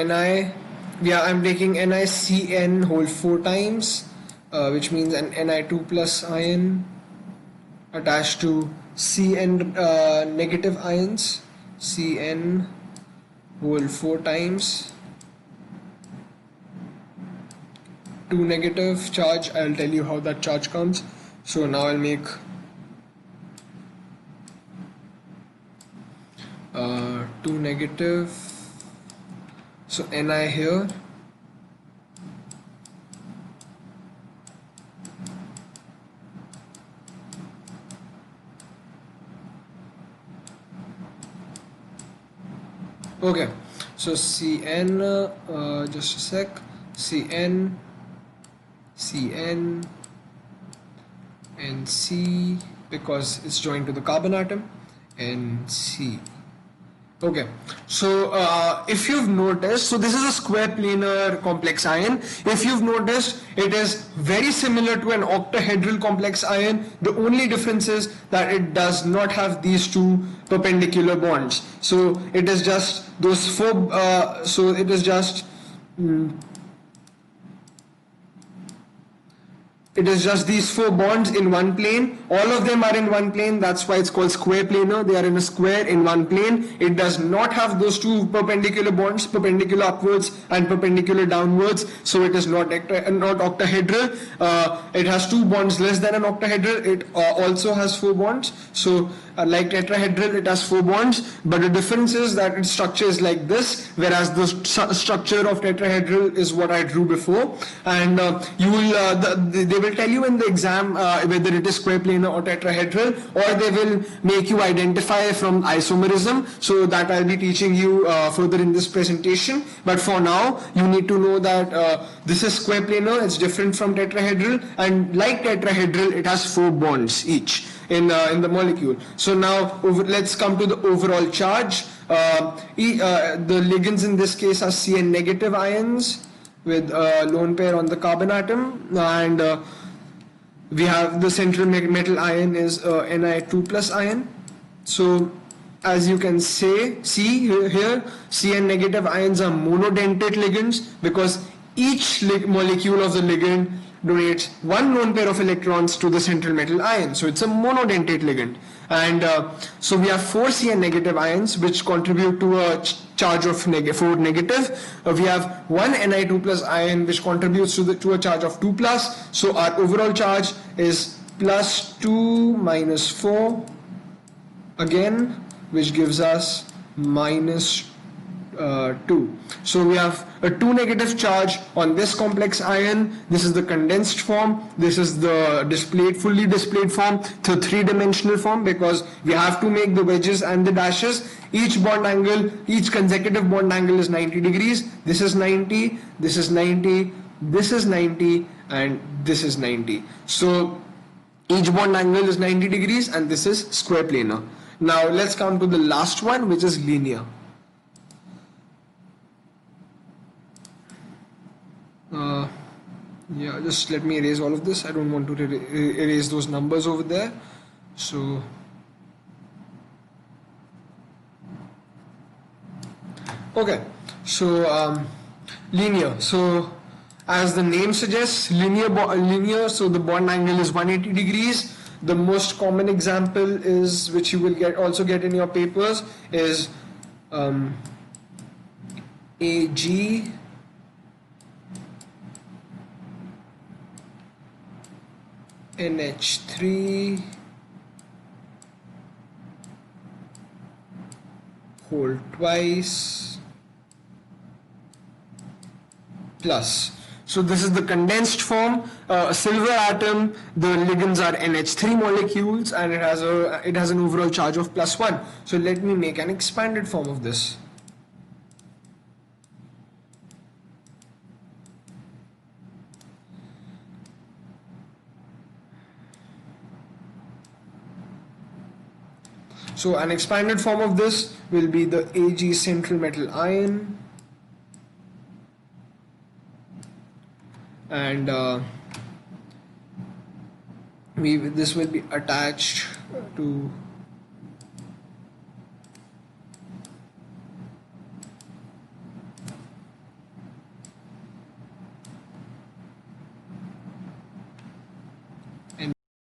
Ni, I'm taking NiCN whole 4 times, which means an Ni2 plus ion attached to Cn negative ions, Cn whole 4 times, 2 negative charge. I'll tell you how that charge comes. So now I'll make 2 negative, so Ni here, okay, so Cn, just a sec, Cn, and C, because it's joined to the carbon atom, and C. Okay, so if you've noticed, so this is a square planar complex ion. If you've noticed, it is very similar to an octahedral complex ion. The only difference is that it does not have these two perpendicular bonds. So it is just those four, so it is just it is just these 4 bonds in one plane. All of them are in one plane. That's why it's called square planar. They are in a square in one plane. It does not have those 2 perpendicular bonds, perpendicular upwards and perpendicular downwards. So it is not octahedral. It has 2 bonds less than an octahedral. It also has 4 bonds. So like tetrahedral, it has 4 bonds. But the difference is that its structure is like this, whereas the structure of tetrahedral is what I drew before. And you will they will tell you in the exam whether it is square planar or tetrahedral, or they will make you identify from isomerism. So that I'll be teaching you further in this presentation. But for now, you need to know that this is square planar. It's different from tetrahedral, and like tetrahedral, it has 4 bonds each in the molecule. So now let's come to the overall charge. The ligands in this case are Cn negative ions with a lone pair on the carbon atom, and we have the central metal ion is Ni2 plus ion. So as you can see here, Cn negative ions are monodentate ligands because each molecule of the ligand donates 1 lone pair of electrons to the central metal ion. So it's a monodentate ligand. And so we have 4 Cn negative ions which contribute to a charge of 4 negative. We have 1 Ni2 plus ion which contributes to a charge of 2 plus. So our overall charge is plus 2 minus 4 again, which gives us minus 2. So we have a 2 negative charge on this complex ion. This is the condensed form. This is the fully displayed form, the 3-dimensional form, because we have to make the wedges and the dashes. Each bond angle, each consecutive bond angle is 90 degrees. This is 90, this is 90, this is 90, and this is 90. So each bond angle is 90 degrees, and this is square planar. Now let's come to the last one, which is linear. Yeah, just let me erase all of this. I don't want to erase those numbers over there. So okay, so linear. So as the name suggests, linear. So the bond angle is 180 degrees. The most common example is, which you will also get in your papers, is AG NH3 whole twice plus. So this is the condensed form. A silver atom, the ligands are NH3 molecules, and it has an overall charge of +1. So let me make an expanded form of this. So an expanded form of this will be the Ag central metal ion, and this will be attached to